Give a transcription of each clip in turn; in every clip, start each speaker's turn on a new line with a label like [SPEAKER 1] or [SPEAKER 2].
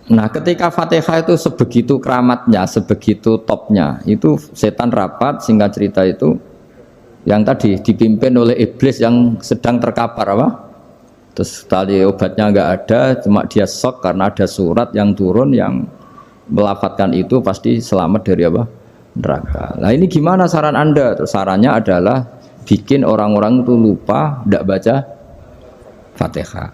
[SPEAKER 1] Nah, ketika Fatihah itu sebegitu keramatnya, sebegitu topnya, itu setan rapat, singkat cerita itu yang tadi dipimpin oleh iblis yang sedang terkapar apa? Terus tali obatnya nggak ada, cuma dia shock karena ada surat yang turun yang melafatkan itu pasti selamat dari apa? Neraka. Nah ini gimana saran Anda? Terus sarannya adalah bikin orang-orang itu lupa, tidak baca Fatihah.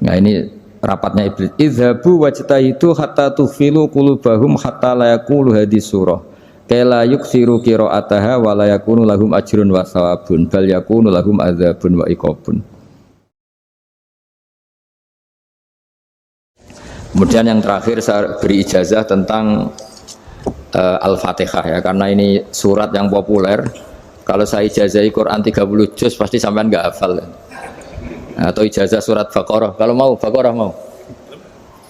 [SPEAKER 1] Nah ini rapatnya iblis. Idhabu wajtahidu hatta tufilu qulubahum hatta la yaqulu hadis surah. Kala yuksiru qira'ataha wa la yakunu lahum ajrun wa thawabun bal yakunu lahum adzabun wa iqabun. Kemudian yang terakhir saya beri ijazah tentang Al-Fatihah ya, karena ini surat yang populer. Kalau saya ijazahi Quran 30 juz pasti sampean enggak hafal. Atau ijazah surat Baqarah, kalau mau Baqarah mau.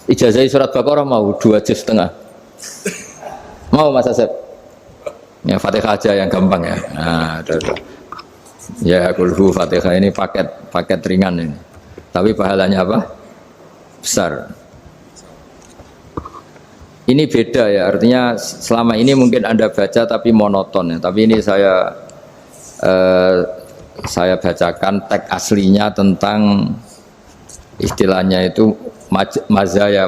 [SPEAKER 1] Ijazahi surat Baqarah mau 2 juz setengah. Mau Mas Asep? Ya Fatihah aja yang gampang ya. Nah, ya kulhu Fatihah ini paket ringan ini. Tapi pahalanya apa? Besar. Ini beda ya, artinya selama ini mungkin Anda baca tapi monoton ya. Tapi ini saya bacakan teks aslinya tentang istilahnya itu mazaya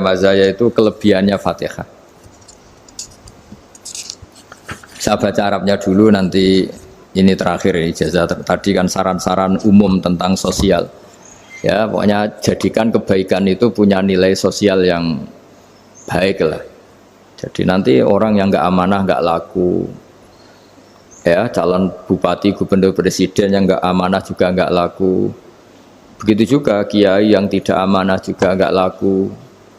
[SPEAKER 1] itu kelebihannya Fatihah. Saya baca Arabnya dulu, nanti ini terakhir ya, ijazah tadi kan saran-saran umum tentang sosial ya, pokoknya jadikan kebaikan itu punya nilai sosial yang baik lah. Jadi nanti orang yang nggak amanah nggak laku ya, calon bupati, gubernur, presiden yang nggak amanah juga nggak laku. Begitu juga kiai yang tidak amanah juga nggak laku,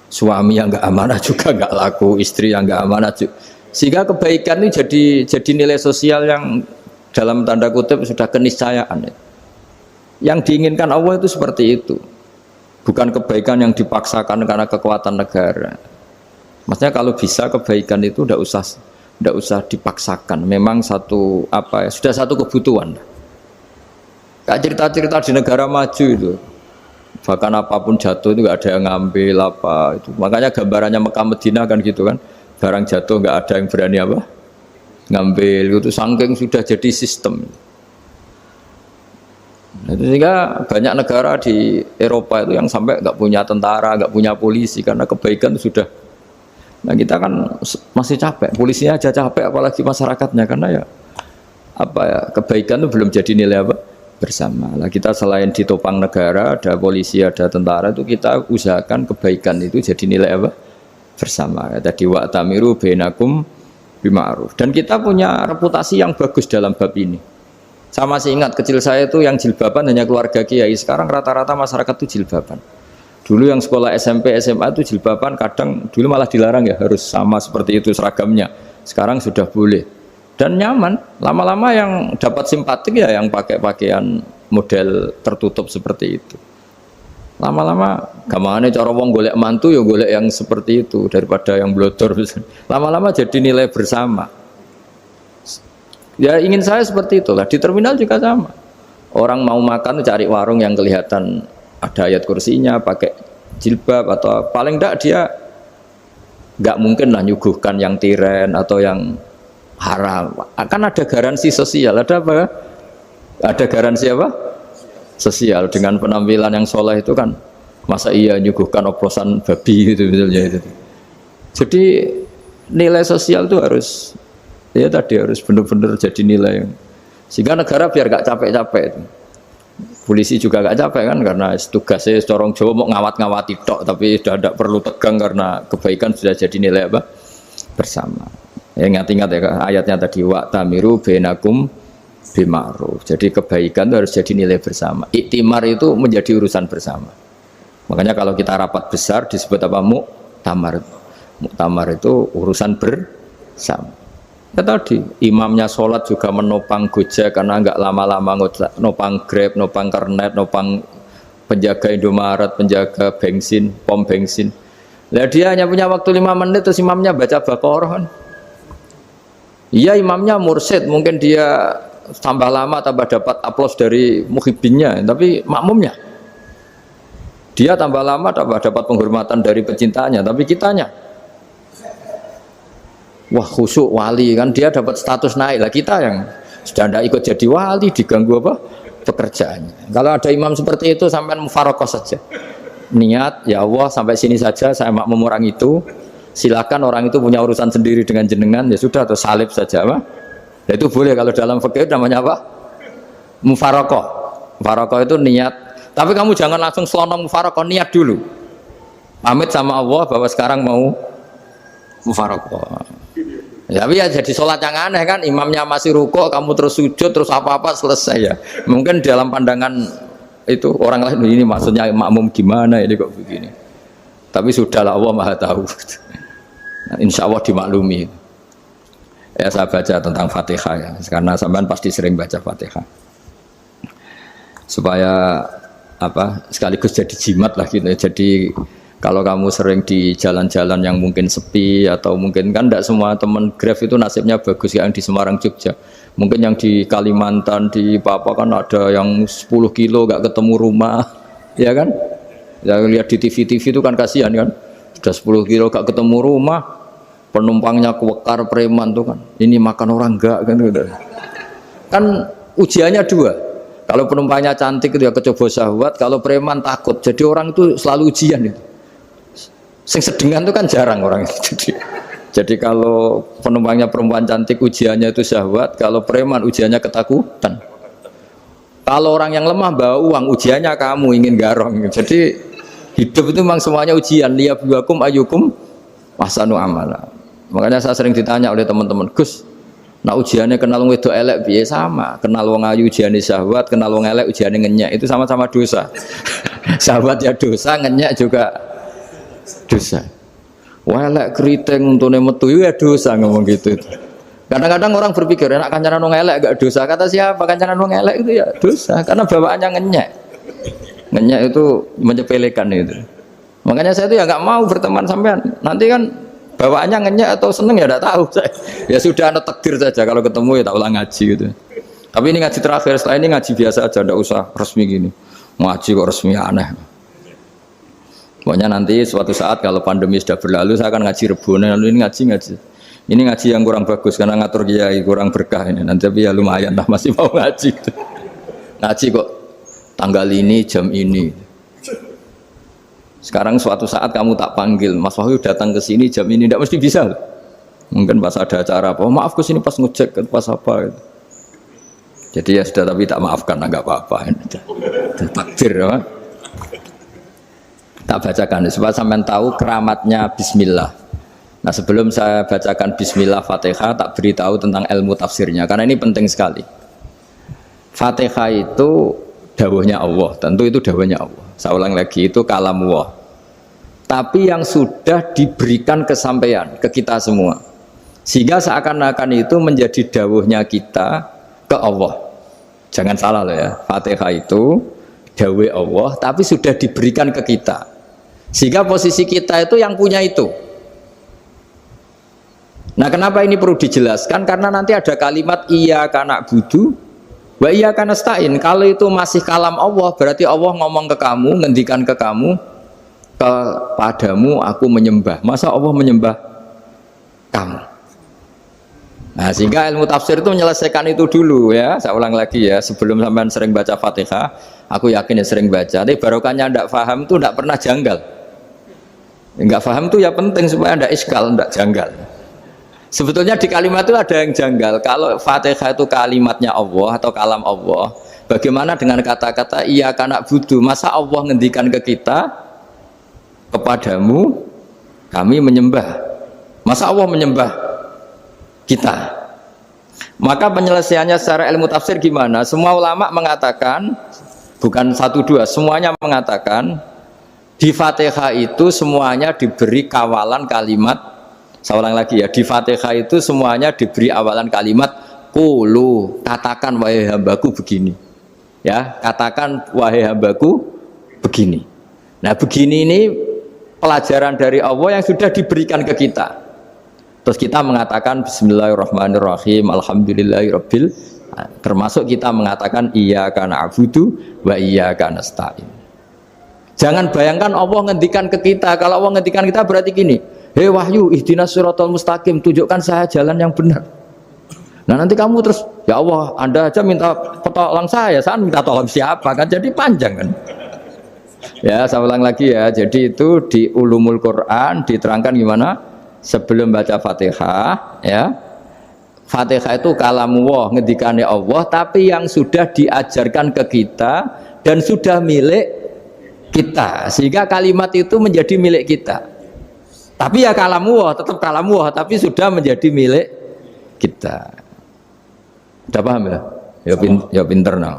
[SPEAKER 1] suami yang nggak amanah juga nggak laku, istri yang nggak amanah juga. Sehingga kebaikan ini jadi nilai sosial yang dalam tanda kutip sudah keniscayaan. Yang diinginkan Allah itu seperti itu, bukan kebaikan yang dipaksakan karena kekuatan negara. Maksudnya kalau bisa kebaikan itu tidak usah dipaksakan. Memang satu apa ya, sudah satu kebutuhan. Kayak cerita-cerita di negara maju itu, bahkan apapun jatuh itu nggak ada yang ngambil apa itu. Makanya gambarannya Mekah Medina kan gitu kan, barang jatuh nggak ada yang berani apa ngambil itu, saking sudah jadi sistem. Nah, sehingga banyak negara di Eropa itu yang sampai nggak punya tentara, nggak punya polisi karena kebaikan itu sudah. Nah kita kan masih capek, polisinya aja capek apalagi masyarakatnya, karena ya apa ya, kebaikan itu belum jadi nilai apa bersama. Nah kita selain ditopang negara, ada polisi, ada tentara, itu kita usahakan kebaikan itu jadi nilai apa bersama. Tadi wa'tamiru bainakum bima'ruf. Dan kita punya reputasi yang bagus dalam bab ini. Saya masih ingat kecil saya itu yang jilbaban hanya keluarga kiai. Sekarang rata-rata masyarakat itu jilbaban. Dulu yang sekolah SMP, SMA itu jilbaban kadang dulu malah dilarang ya, harus sama seperti itu seragamnya. Sekarang sudah boleh dan nyaman. Lama-lama yang dapat simpatik ya yang pakai pakaian model tertutup seperti itu. Lama-lama gamane cara wong golek mantu ya golek yang seperti itu daripada yang blodor. Lama-lama jadi nilai bersama. Ya ingin saya seperti itulah. Di terminal juga sama. Orang mau makan cari warung yang kelihatan ada ayat kursinya, pakai jilbab, atau paling enggak dia enggak mungkin lah nyuguhkan yang tiren atau yang haram. Akan ada garansi sosial, ada apa? Ada garansi apa? Sosial dengan penampilan yang soleh itu kan, masa iya nyuguhkan oplosan babi gitu misalnya itu. Jadi nilai sosial itu harus ya tadi harus benar-benar jadi nilai sehingga negara biar gak capek-capek itu. Polisi juga gak capek kan, karena tugasnya corong Jawa mau ngawat-ngawati tok, tapi sudah tidak perlu tegang karena kebaikan sudah jadi nilai apa bersama. Ya ingat-ingat ya ayatnya tadi, wa'tamiru bainakum bima'ruf. Jadi kebaikan itu harus jadi nilai bersama. Iktimar itu menjadi urusan bersama. Makanya kalau kita rapat besar disebut apa? Muktamar. Muktamar itu urusan bersama. Ya tadi imamnya sholat juga menopang Gojek karena nggak lama-lama nopang Grab, nopang Kernet, nopang penjaga Indomaret, penjaga bensin, pom bensin. Lah dia hanya punya waktu 5 menit terus imamnya baca Baqarah kan. Iya imamnya mursyid, mungkin dia tambah lama tambah dapat aplaus dari muhibbinnya, tapi makmumnya Dia tambah lama dapat penghormatan dari pecintanya, tapi kitanya wah khusyuk wali kan, dia dapat status naik lah. Kita yang sudah tidak ikut jadi wali diganggu apa pekerjaannya. Kalau ada imam seperti itu sampai mufarokoh saja, niat ya Allah sampai sini saja, saya makmum orang itu, silakan orang itu punya urusan sendiri dengan jenengan, ya sudah, atau salib saja apa. Ya, itu boleh. Kalau dalam fikih namanya apa? Mufarokoh. Mufarokoh itu niat, tapi kamu jangan langsung selonong mufarokoh, niat dulu pamit sama Allah bahwa sekarang mau mufarokoh. Ya, tapi ya jadi sholat yang aneh kan, imamnya masih rukuk, kamu terus sujud, terus apa-apa selesai ya. Mungkin dalam pandangan itu orang lain, ini maksudnya makmum gimana ini kok begini. Tapi sudahlah, Allah Maha tahu. Nah, insya Allah dimaklumi. Ya saya baca tentang Fatihah ya, karena sampean pasti sering baca Fatihah. Supaya apa sekaligus jadi jimat lah gitu. Jadi kalau kamu sering di jalan-jalan yang mungkin sepi, atau mungkin kan tidak semua teman Grab itu nasibnya bagus yang di Semarang Jogja. Mungkin yang di Kalimantan, di Papua kan ada yang 10 kilo gak ketemu rumah, ya kan? Ya lihat di TV-TV itu kan kasihan kan, sudah 10 kilo gak ketemu rumah, penumpangnya kewekar preman tuh kan, ini makan orang enggak kan? Kan ujiannya dua. Kalau penumpangnya cantik itu ya kecoba syahwat, kalau preman takut. Jadi orang itu selalu ujian itu. Sing sedengan itu kan jarang orang itu. Jadi kalau penumpangnya perempuan cantik ujiannya itu syahwat, kalau preman ujiannya ketakutan. Kalau orang yang lemah bawa uang ujiannya kamu ingin garong. Jadi hidup itu memang semuanya ujian. Liyabluwakum ayyukum ahsanu amala. Makanya saya sering ditanya oleh teman-teman, Gus, nah ujiannya kenal wong wedok elek piye? Sama, kenal wong ayu ujiane syahwat, kenal wong elek ujiane ngenyek, itu sama-sama dosa. Syahwat ya dosa, ngenyek juga dosa. Welek keriting untune metu ya dosa, ngomong gitu. Kadang-kadang orang berpikir enak kancanan wong elek gak dosa. Kata siapa kancanan wong elek itu ya dosa, karena bawaannya ngenyek. Ngenyek itu menyepelekan itu. Makanya saya itu ya nggak mau berteman sampean. Nanti kan bawaannya ngenyek atau seneng ya tidak tahu saya. Ya sudah, ada takdir saja, kalau ketemu ya tak ulang ngaji gitu. Tapi ini ngaji terakhir, setelah ini ngaji biasa aja, tidak usah resmi gini. Ngaji kok resmi aneh. Pokoknya nanti suatu saat kalau pandemi sudah berlalu saya akan ngaji Rebone, lalu ini ngaji. Ini ngaji yang kurang bagus karena ngatur kiai kurang berkah ini. Nanti tapi ya lumayan lah, masih mau ngaji. Ngaji kok tanggal ini jam ini. Sekarang suatu saat kamu tak panggil, Mas Wahyu datang ke sini jam ini, tidak mesti bisa. Mungkin pas ada acara apa, maaf ke sini pas ngecek pas apa. Gitu. Jadi ya sudah, tapi tak maafkan, enggak apa-apa. Takdir ya. Tak bacakan supaya sampean tahu keramatnya bismillah. Nah, sebelum saya bacakan bismillah Fatihah, tak beritahu tentang ilmu tafsirnya karena ini penting sekali. Fatihah itu dawuhnya Allah, tentu itu dawuhnya Allah. Saya ulang lagi, itu kalam Allah. Tapi yang sudah diberikan kesampaian ke kita semua. Sehingga seakan-akan itu menjadi dawuhnya kita ke Allah. Jangan salah loh ya. Fatihah itu dawuh Allah tapi sudah diberikan ke kita. Sehingga posisi kita itu yang punya itu. Nah, kenapa ini perlu dijelaskan? Karena nanti ada kalimat iyyaka na'budu wa iyyaka nasta'in. Kalau itu masih kalam Allah, berarti Allah ngomong ke kamu, ngendikan ke kamu, kepadamu aku menyembah. Masa Allah menyembah kamu? Nah, sehingga ilmu tafsir itu menyelesaikan itu dulu ya. Saya ulang lagi ya, sebelum sampean sering baca Fatihah, aku yakin ya sering baca. Tapi barokahnya ndak paham itu ndak pernah janggal. Enggak paham itu ya penting supaya ndak iskal, ndak janggal. Sebetulnya di kalimat itu ada yang janggal. Kalau Fatihah itu kalimatnya Allah atau kalam Allah, bagaimana dengan kata-kata iyyaka na'budu? Masa Allah ngendikan ke kita, kepadamu kami menyembah? Masa Allah menyembah kita? Maka penyelesaiannya secara ilmu tafsir gimana? Semua ulama mengatakan, bukan satu dua, semuanya mengatakan di Fatihah itu semuanya diberi kawalan kalimat. Saya ulang lagi ya, di Fatihah itu semuanya diberi awalan kalimat qulu, katakan wahai hambaku begini. Ya, katakan wahai hambaku begini. Nah, begini ini pelajaran dari Allah yang sudah diberikan ke kita. Terus kita mengatakan bismillahirrahmanirrahim, alhamdulillahirabbil, termasuk kita mengatakan iyyaka na'budu wa iyyaka nasta'in. Jangan bayangkan Allah ngendikan ke kita. Kalau Allah ngendikan kita berarti gini, hei wahyu ihdinas siratal mustaqim, tunjukkan saya jalan yang benar. Nah nanti kamu terus, ya Allah, Anda aja minta tolong saya minta tolong siapa kan? Jadi panjang kan? Ya, saya ulang lagi ya. Jadi itu di Ulumul Quran diterangkan gimana? Sebelum baca Fatihah, ya. Fatihah itu kalamullah, ngendikane Allah, tapi yang sudah diajarkan ke kita dan sudah milik kita, sehingga kalimat itu menjadi milik kita. Tapi ya kalamullah, tetap kalamullah, tapi sudah menjadi milik kita. Udah paham ya? Ya pinter nah.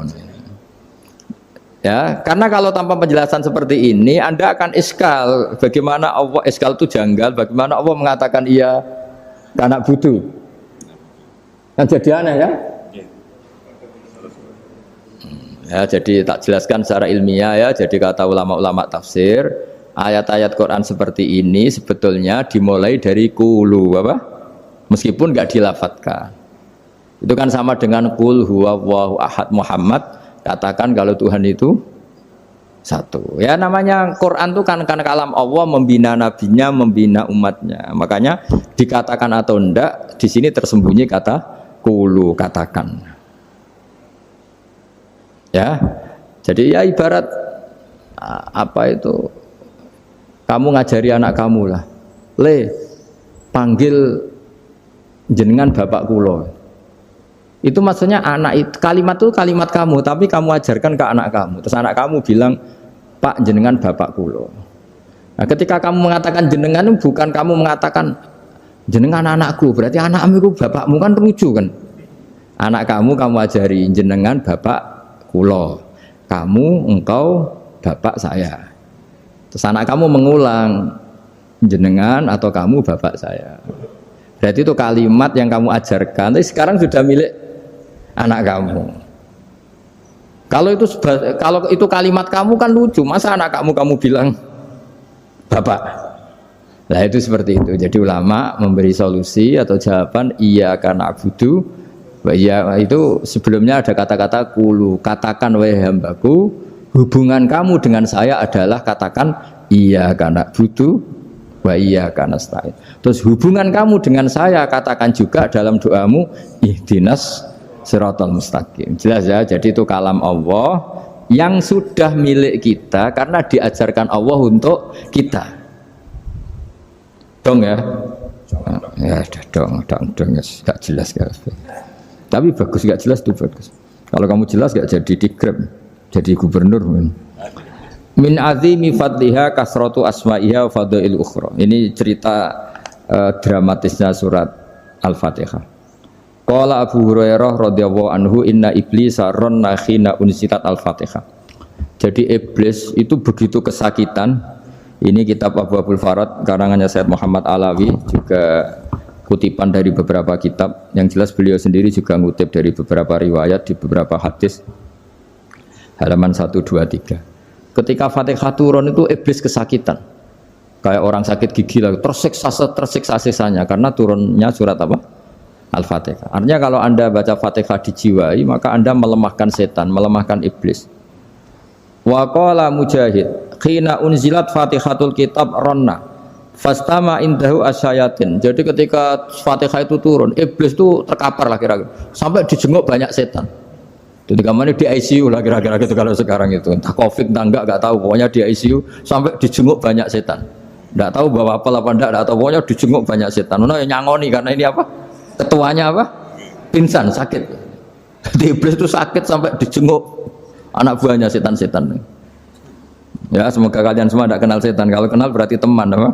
[SPEAKER 1] Ya, karena kalau tanpa penjelasan seperti ini, Anda akan iskal. Bagaimana Allah, iskal itu janggal. Bagaimana Allah mengatakan iya anak butuh? Kan jadi aneh ya? Ya, jadi tak jelaskan secara ilmiah ya. Jadi kata ulama-ulama tafsir, ayat-ayat Quran seperti ini sebetulnya dimulai dari qulu apa? Meskipun nggak dilafatkan. Itu kan sama dengan qul huwallahu ahad Muhammad, katakan kalau Tuhan itu satu. Ya namanya Quran itu kan kalam Allah, membina nabinya, membina umatnya. Makanya dikatakan atau enggak, di sini tersembunyi kata qulu, katakan. Ya, jadi ya ibarat apa itu, kamu ngajari anak kamu lah, panggil jenengan bapak kulo. Itu maksudnya anak itu, kalimat itu kalimat kamu, tapi kamu ajarkan ke anak kamu. Terus anak kamu bilang, Pak jenengan bapak kulo. Nah ketika kamu mengatakan jenengan, bukan kamu mengatakan jenengan anakku, berarti anakmu itu bapakmu, kan lucu kan? Anak kamu ajari jenengan bapak kulo, kamu engkau bapak saya. Terus anak kamu mengulang jenengan atau kamu bapak saya. Berarti itu kalimat yang kamu ajarkan, tapi sekarang sudah milik anak kamu. Kalau itu kalimat kamu kan lucu, masa anak kamu bilang bapak. Nah itu seperti itu. Jadi ulama memberi solusi atau jawaban iya karena abudu. Ya itu sebelumnya ada kata-kata kulu, katakan wahai hambaku, hubungan kamu dengan saya adalah katakan iya karena butuh wa iya karena stain. Terus hubungan kamu dengan saya katakan juga dalam doamu ihdinas siratal mustaqim. Jelas ya, jadi itu kalam Allah yang sudah milik kita karena diajarkan Allah untuk kita. Dong ya? Ya udah dong, gak jelas gak. Tapi bagus, gak jelas tuh bagus. Kalau kamu jelas gak jadi digrab, jadi gubernur. Min azimi fadliha kasratu asma'iha fadail ukhra. Ini cerita dramatisnya surat Al-Fatihah. Qala Abu Hurairah radhiyallahu anhu inna iblisa ranna khina unsitat Al-Fatihah. Jadi iblis itu begitu kesakitan. Ini kitab Abu Abul Farad karangannya Sayyid Muhammad Alawi, juga kutipan dari beberapa kitab. Yang jelas beliau sendiri juga ngutip dari beberapa riwayat di beberapa hadis. Halaman 123. Ketika Fatihah turun itu iblis kesakitan. Kayak orang sakit gigi lah, tersiksa sisanya karena turunnya surat apa? Al-Fatihah. Artinya kalau Anda baca Fatihah dijiwai, maka Anda melemahkan setan, melemahkan iblis. Wa qala Mujahid, khina unzilat Fatihatul kitab ronna fastama indahu asyayatin. Jadi ketika Fatihah itu turun, iblis itu terkapar lah kira-kira, sampai dijenguk banyak setan. Jadi kemana di ICU lah kira-kira gitu kalau sekarang itu, entah COVID entah enggak tahu, pokoknya di ICU sampai dijenguk banyak setan. Enggak tahu bawa apa enggak tahu, pokoknya dijenguk banyak setan. Nah yang nyangoni karena ini apa? Ketuanya apa? Pingsan, sakit. Jadi iblis itu sakit sampai dijenguk anak buahnya setan-setan. Ya semoga kalian semua tidak kenal setan. Kalau kenal berarti teman, apa?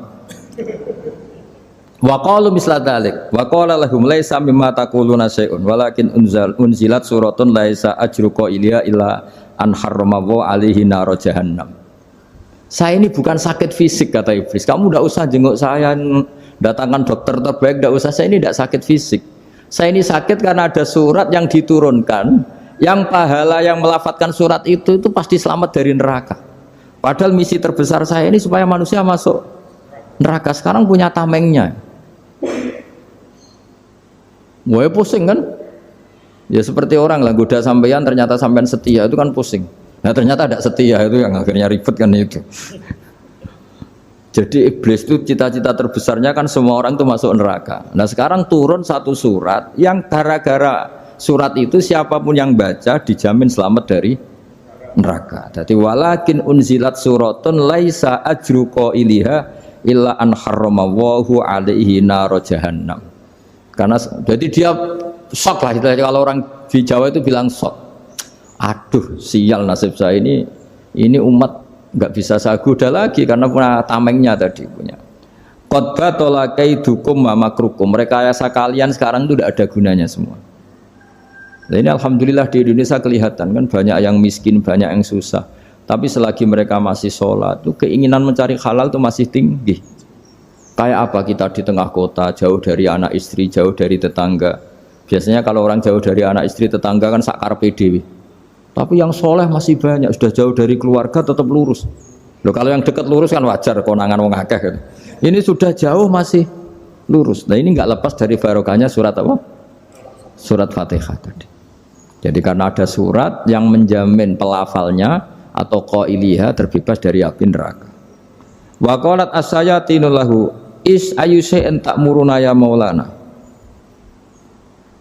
[SPEAKER 1] Wa qalu misla dzalik wa qala lahum laisa mimma taquluna syai'un walakin unzilat suratun laisa ajru qailiha illa an harrama alaihi nar jahannam. Saya ini bukan sakit fisik kata iblis. Kamu tidak usah jenguk saya, datangkan dokter terbaik, tidak usah. Saya ini tidak sakit fisik. Saya ini sakit karena ada surat yang diturunkan, yang pahala yang melafadzkan surat itu pasti selamat dari neraka. Padahal misi terbesar saya ini supaya manusia masuk neraka. Sekarang punya tamengnya. Wah pusing kan? Ya seperti orang lah, goda sampean ternyata sampean setia, itu kan pusing. Nah ternyata tidak setia, itu yang akhirnya ribet kan itu. Jadi iblis itu cita-cita terbesarnya kan semua orang itu masuk neraka. Nah sekarang turun satu surat yang gara-gara surat itu siapapun yang baca dijamin selamat dari neraka. Jadi walakin unzilat suratun laisa ajru qailiha illa an harramallahu alaihi nar jahannam. Karena jadi dia shock lah, kalau orang di Jawa itu bilang shock. Aduh, sial nasib saya ini umat nggak bisa saya goda lagi karena punya tamengnya tadi punya. Qad batala kaidukum wa makrukum. Rekayasa kalian sekarang itu tidak ada gunanya semua. Nah, ini alhamdulillah di Indonesia kelihatan kan banyak yang miskin, banyak yang susah. Tapi selagi mereka masih sholat, tuh keinginan mencari halal itu masih tinggi. Kayak apa kita di tengah kota, jauh dari anak istri, jauh dari tetangga. Biasanya kalau orang jauh dari anak istri, tetangga kan sakar PDW. Tapi yang soleh masih banyak, sudah jauh dari keluarga tetap lurus. Loh, kalau yang dekat lurus kan wajar, konangan wong akeh gitu. Ini sudah jauh masih lurus. Nah ini nggak lepas dari barokahnya surat apa? Surat Fatihah tadi. Jadi karena ada surat yang menjamin pelafalnya atau qailiha terbebas dari api neraka. Wa qalat as-sayatinu lahu is ayyusai'in ta'muruna ya maulana.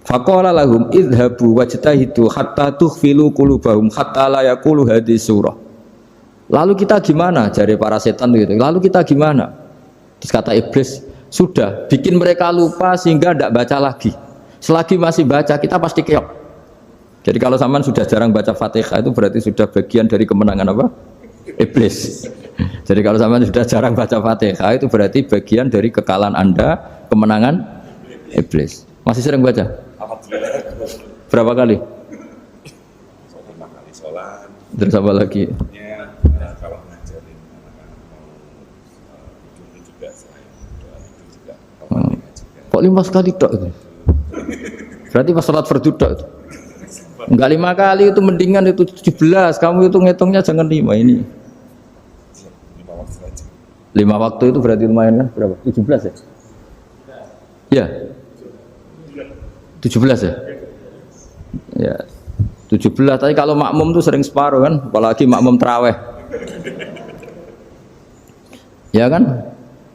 [SPEAKER 1] Faqala lahum idhabu wajtahidu hatta tukhfilu qulubahum hatta la yaqulu hadhihi surah. Lalu kita gimana? Jari para setan itu. Lalu kita gimana? Terus kata iblis, sudah bikin mereka lupa sehingga tidak baca lagi. Selagi masih baca kita pasti keok. Jadi kalau sampean sudah jarang baca Fatihah itu berarti sudah bagian dari kemenangan apa? Iblis. Jadi kalau sampean sudah jarang baca Fatihah itu berarti bagian dari kekalahan Anda, kemenangan iblis. Masih sering baca? Berapa kali?
[SPEAKER 2] Sholat.
[SPEAKER 1] Terus apa lagi?
[SPEAKER 2] Ya, kalau ngajarin anak-anak mau itu juga selain doa itu juga
[SPEAKER 1] Kok 5 kali tok itu? Berarti pas sholat fardu tok itu? Enggak 5 kali itu mendingan itu 17. Kamu itu ngitungnya jangan 5 ini.
[SPEAKER 2] 5 waktu saja.
[SPEAKER 1] 5 waktu itu berarti lumayan kan? Berapa? 17 ya? Ya. 17 ya? Ya. 17, tapi kalau makmum tuh sering separuh kan, apalagi makmum tarawih. Ya kan?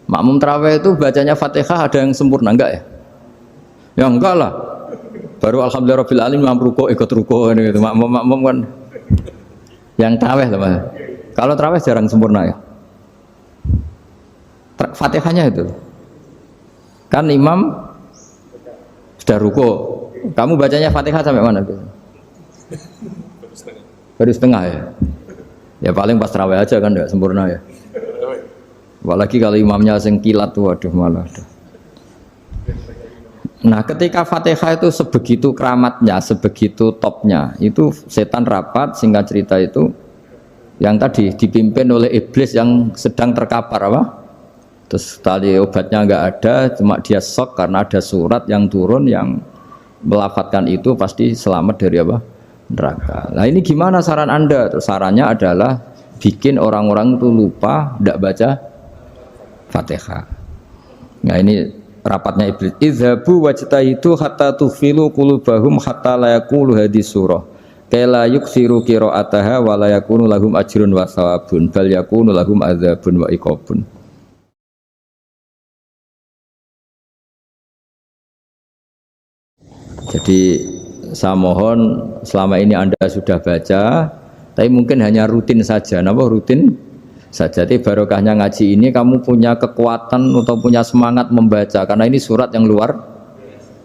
[SPEAKER 1] Makmum tarawih itu bacanya Fatihah ada yang sempurna enggak ya? Ya enggak lah. Baru alhamdulillahirabbil alamin mampu ruku ikut ruku gitu. Makmum kan yang tarawih lah Mas. Kalau tarawih jarang sempurna ya. Fatihahnya itu. Kan imam sudah ruku, kamu bacanya Fatihah sampai mana? Baru setengah ya. Ya paling pas tarawih aja kan enggak sempurna ya. Apalagi kalau imamnya sing kilat tuh, waduh malah. Nah, ketika Fatihah itu sebegitu keramatnya, sebegitu topnya, itu setan rapat, singkat cerita itu yang tadi dipimpin oleh iblis yang sedang terkapar apa? Terus tali obatnya enggak ada, cuma dia shock karena ada surat yang turun yang melafatkan itu pasti selamat dari apa? Neraka. Nah ini gimana saran Anda? Terus sarannya adalah bikin orang-orang itu lupa, tidak baca Fatihah. Nah ini rapatnya iblis. Idhabu wajtahidu hatta tukhfilu qulubahum hatta la yaqulu hadhihi surah. Kala yuksiru qira'ataha wa la yakunu lahum ajrun wa thawabun bal yakunu lahum adzabun wa iqabun. Jadi saya mohon selama ini Anda sudah baca, tapi mungkin hanya rutin saja. Napa rutin saja? Tapi barokahnya ngaji ini kamu punya kekuatan atau punya semangat membaca karena ini surat yang luar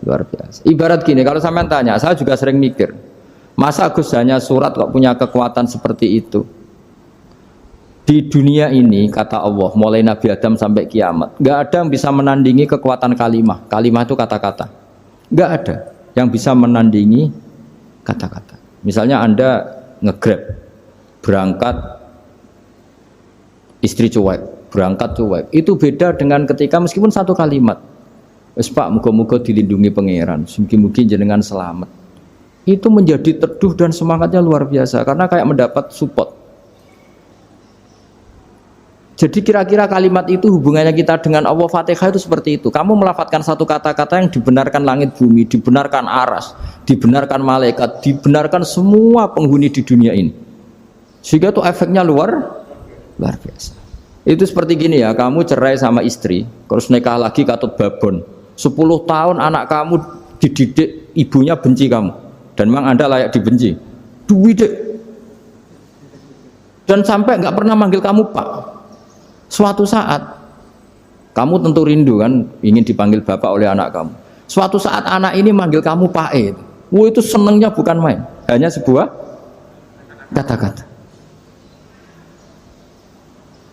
[SPEAKER 1] biasa. Ibarat gini, kalau sampean tanya, saya juga sering mikir, masa Gus hanya surat kok punya kekuatan seperti itu? Di dunia ini kata Allah, mulai Nabi Adam sampai kiamat, nggak ada yang bisa menandingi kekuatan kalimah. Kalimah itu kata-kata, nggak ada yang bisa menandingi kata-kata. Misalnya Anda nge-grab, berangkat istri cuek, berangkat cuek. Itu beda dengan ketika meskipun satu kalimat, wes Pak, muga-muga dilindungi pangeran, mungkin jenengan selamat. Itu menjadi teduh dan semangatnya luar biasa karena kayak mendapat support. Jadi kira-kira kalimat itu hubungannya kita dengan Allah, Fatihah itu seperti itu. Kamu melafadzkan satu kata-kata yang dibenarkan langit bumi, dibenarkan aras, dibenarkan malaikat, dibenarkan semua penghuni di dunia ini. Sehingga tuh efeknya luar biasa. Itu seperti gini ya, kamu cerai sama istri, terus nikah lagi katut babon. 10 tahun anak kamu dididik, ibunya benci kamu. Dan memang Anda layak dibenci. Dididik. Dan sampai nggak pernah manggil kamu Pak. Suatu saat, kamu tentu rindu kan, ingin dipanggil Bapak oleh anak kamu. Suatu saat anak ini manggil kamu Pak E. Wah, itu senengnya bukan main. Hanya sebuah kata-kata.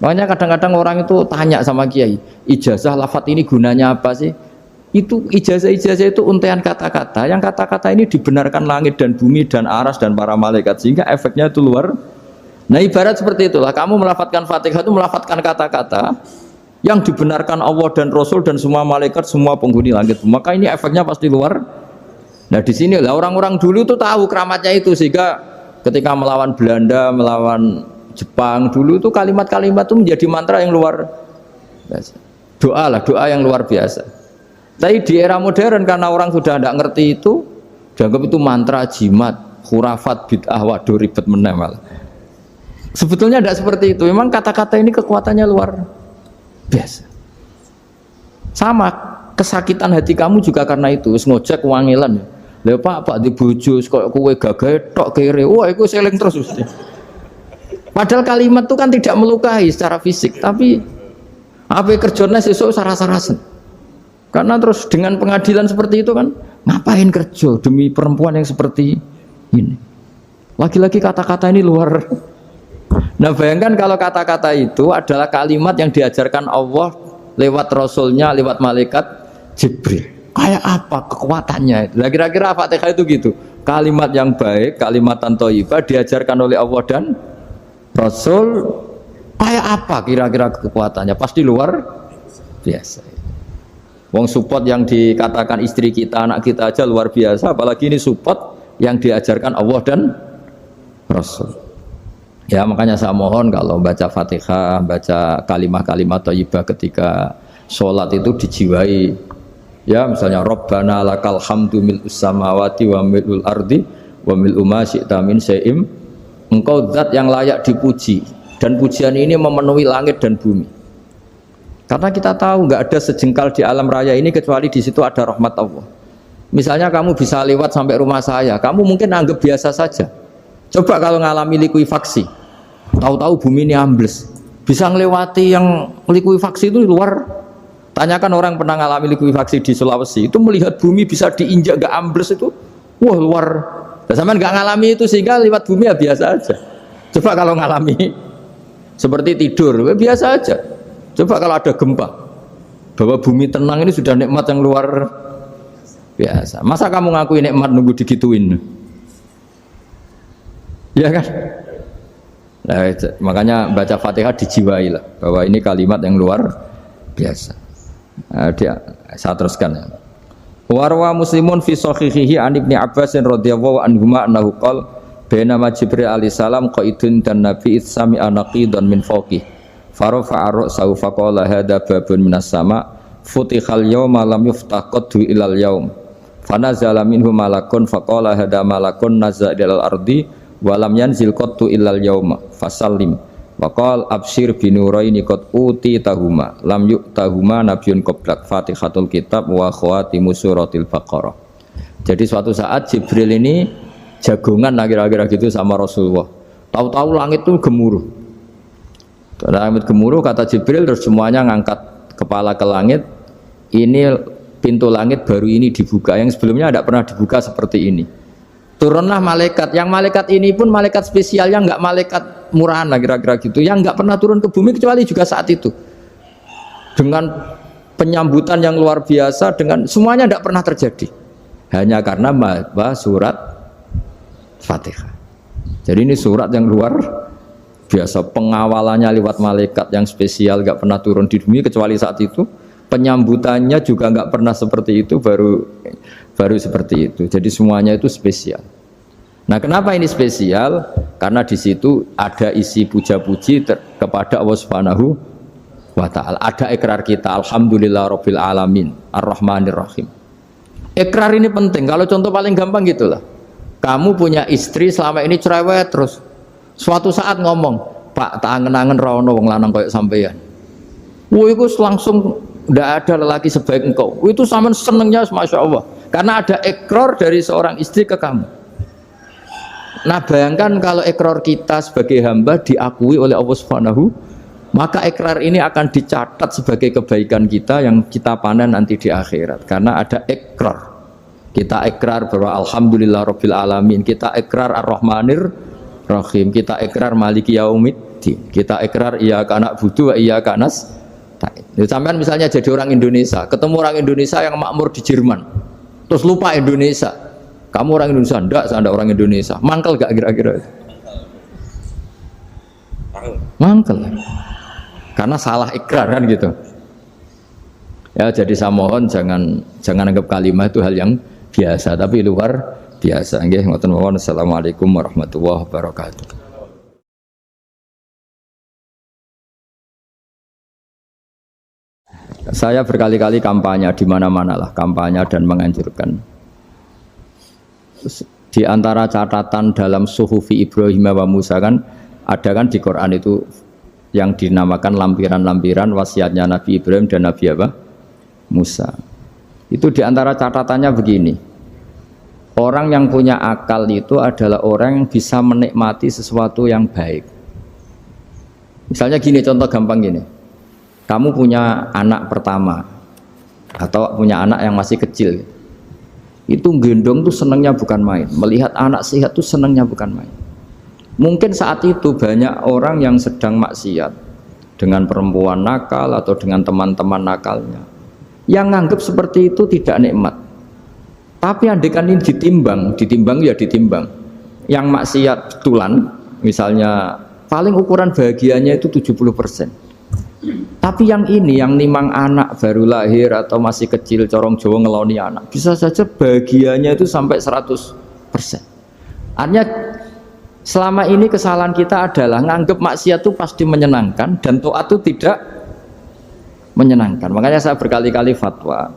[SPEAKER 1] Makanya kadang-kadang orang itu tanya sama kiai, ijazah lafadz ini gunanya apa sih? Itu ijazah-ijazah itu untaian kata-kata. Yang kata-kata ini dibenarkan langit dan bumi dan aras dan para malaikat, sehingga efeknya itu luar. Nah ibarat seperti itulah, kamu melafadzkan Fatihah itu melafadzkan kata-kata yang dibenarkan Allah dan Rasul dan semua malaikat, semua penghuni langit. Maka ini efeknya pasti luar. Nah di sini lah orang-orang dulu itu tahu keramatnya itu, sehingga ketika melawan Belanda, melawan Jepang dulu itu kalimat-kalimat itu menjadi mantra yang luar biasa. Doa lah, doa yang luar biasa. Tapi di era modern karena orang sudah tidak ngerti itu, dianggap itu mantra, jimat, khurafat, bid'ah, waduh ribet menemal. Sebetulnya tidak seperti itu. Memang kata-kata ini kekuatannya luar biasa. Sama kesakitan hati kamu juga karena itu. Ngojek wangilan. Lha Pak di bojo kok kowe gagah tok kere. Wah, iku seling terus mesti. Padahal kalimat itu kan tidak melukai secara fisik, tapi apa kerjanya sesuk saras-sarasen. Karena terus dengan pengadilan seperti itu kan, ngapain kerja demi perempuan yang seperti ini? Lagi-lagi kata-kata ini luar. Nah bayangkan kalau kata-kata itu adalah kalimat yang diajarkan Allah lewat Rasulnya, lewat malaikat Jibril. Kayak apa kekuatannya? Nah kira-kira Fatihah itu gitu. Kalimat yang baik, kalimatan thayyibah diajarkan oleh Allah dan Rasul, kayak apa kira-kira kekuatannya? Pasti luar biasa. Wong support yang dikatakan istri kita, anak kita aja luar biasa, apalagi ini support yang diajarkan Allah dan Rasul. Ya makanya saya mohon kalau baca Fatihah, baca kalimat-kalimat thayyibah ketika sholat itu dijiwai. Ya misalnya Rabbana lakal hamdu mil'us samawati wa mil'ul ardi wa mil'u ma syi'ta min syai'im. Engkau zat yang layak dipuji, dan pujian ini memenuhi langit dan bumi. Karena kita tahu nggak ada sejengkal di alam raya ini kecuali di situ ada rahmat Allah. Misalnya kamu bisa lewat sampai rumah saya, kamu mungkin anggap biasa saja. Coba kalau ngalami likuifaksi, tahu-tahu bumi ini ambles, bisa ngelewati yang likuifaksi itu luar. Tanyakan orang pernah ngalami likuifaksi di Sulawesi, itu melihat bumi bisa diinjak nggak ambles itu, wah luar. Sampean nggak ngalami itu sehingga lewat bumi ya biasa aja. Coba kalau ngalami seperti tidur, ya biasa aja. Coba kalau ada gempa, bahwa bumi tenang ini sudah nikmat yang luar biasa. Masa kamu ngakui nikmat nunggu digituin? Ya kan? Nah, makanya baca Fatihah dijiwai lah, bahwa ini kalimat yang luar biasa. Nah, saya teruskan ya. Warwa Muslimun fi sahihihi an Ibnu Abbas radhiyallahu anhuma annahu qala bainama Jibril alaihi salam qaidun dan Nabi itsami anaqidan min fawqih farafa'a ra'sahu faqala hadza babun minas sama futihal yawma lam yuftah qaddu ilal yaum fanazala minhu malakun faqala hadza malakun nazza ilal ardi wa lam yanzil qaddu ilal yauma fasallim waqal absyir binuraini qad uti tahuma lam yu'tahuma nabiyyun qablak Fatihatul kitab wa khawatimu suratil Baqarah. Jadi suatu saat Jibril ini jagongan lah kira-kira gitu sama Rasulullah. Tahu-tahu langit itu gemuruh. Langit gemuruh kata Jibril, terus semuanya ngangkat kepala ke langit. Ini pintu langit baru ini dibuka, yang sebelumnya tidak pernah dibuka seperti ini. Turunlah malaikat, yang malaikat ini pun malaikat spesial, yang enggak malaikat murahan lah kira-kira gitu, yang enggak pernah turun ke bumi kecuali juga saat itu, dengan penyambutan yang luar biasa, dengan semuanya tidak pernah terjadi, hanya karena surat Fatihah. Jadi ini surat yang luar biasa, pengawalannya lewat malaikat yang spesial, enggak pernah turun di bumi kecuali saat itu, penyambutannya juga enggak pernah seperti itu, baru seperti itu. Jadi semuanya itu spesial. Nah, kenapa ini spesial? Karena di situ ada isi puja-puji kepada Allah Subhanahu wa taala. Ada ikrar kita, alhamdulillahirabbil alamin, arrahmanir rahim. Ikrar ini penting. Kalau contoh paling gampang gitulah. Kamu punya istri selama ini cerewet terus. Suatu saat ngomong, Pak, tak angen-angen ra ono wong lanang koyo sampeyan. Wah, itu langsung tidak ada lelaki sebaik engkau. Itu sama senengnya, masya Allah. Karena ada ikrar dari seorang istri ke kamu. Nah, bayangkan kalau ikrar kita sebagai hamba diakui oleh Allah Subhanahu, maka ikrar ini akan dicatat sebagai kebaikan kita yang kita panen nanti di akhirat. Karena ada ikrar. Kita ikrar bahwa alhamdulillah rabbil alamin. Kita ikrar ar-rahmanir rahim. Kita ikrar maliki yaumiddin. Kita ikrar iyyaka na'budu wa iyyaka nasta'in. Sampean misalnya jadi orang Indonesia, ketemu orang Indonesia yang makmur di Jerman, terus lupa Indonesia. Kamu orang Indonesia? Enggak, saya enggak orang Indonesia. Mangkel gak kira-kira? Mangkel. Karena salah ikrar kan gitu. Ya, jadi saya mohon jangan anggap kalimat itu hal yang biasa, tapi luar biasa. Nggih, ngoten mawon. Assalamualaikum warahmatullahi wabarakatuh. Saya berkali-kali kampanye di mana-mana lah, kampanye dan menganjurkan. Di antara catatan dalam Suhufi Ibrahim wa Musa kan ada kan di Quran itu yang dinamakan lampiran-lampiran wasiatnya Nabi Ibrahim dan Nabi apa? Musa. Itu di antara catatannya begini. Orang yang punya akal itu adalah orang yang bisa menikmati sesuatu yang baik. Misalnya gini, contoh gampang gini. Kamu punya anak pertama atau punya anak yang masih kecil, itu gendong tuh senangnya bukan main, melihat anak sehat tuh senangnya bukan main. Mungkin saat itu banyak orang yang sedang maksiat dengan perempuan nakal atau dengan teman-teman nakalnya, yang nganggap seperti itu tidak nikmat. Tapi andaikan ini ditimbang ya ditimbang. Yang maksiat betulan, misalnya paling ukuran bahagianya itu 70%. Tapi yang ini, yang nimang anak baru lahir atau masih kecil, corong Jawa ngeloni anak, bisa saja bahagianya itu sampai 100%. Artinya selama ini kesalahan kita adalah nganggap maksiat itu pasti menyenangkan dan taat itu tidak menyenangkan. Makanya saya berkali-kali fatwa,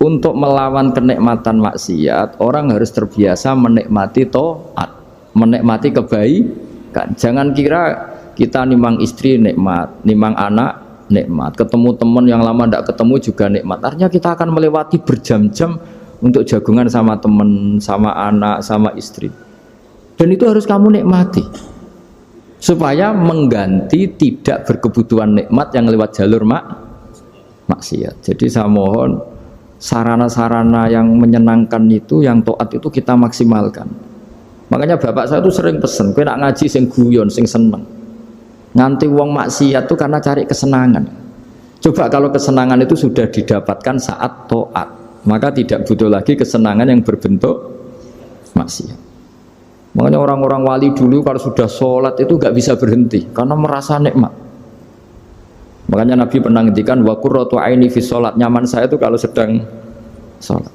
[SPEAKER 1] untuk melawan kenikmatan maksiat, orang harus terbiasa menikmati taat, menikmati kebaikan. Jangan kira kita nimang istri nikmat, nimang anak nikmat, ketemu teman yang lama tidak ketemu juga nikmat. Artinya kita akan melewati berjam-jam untuk jagungan sama teman, sama anak, sama istri. Dan itu harus kamu nikmati supaya mengganti tidak berkebutuhan nikmat yang lewat jalur maksiat. Jadi saya mohon sarana-sarana yang menyenangkan itu, yang taat itu kita maksimalkan. Makanya bapak saya itu sering pesen, kowe nak ngaji sing guyon, sing seneng. Nganti wong maksiat itu karena cari kesenangan. Coba kalau kesenangan itu sudah didapatkan saat taat, maka tidak butuh lagi kesenangan yang berbentuk maksiat. Makanya orang-orang wali dulu kalau sudah sholat itu gak bisa berhenti karena merasa nikmat. Makanya Nabi pernah ngendikan wa qurratu aini fi sholat, nyaman saya itu kalau sedang sholat.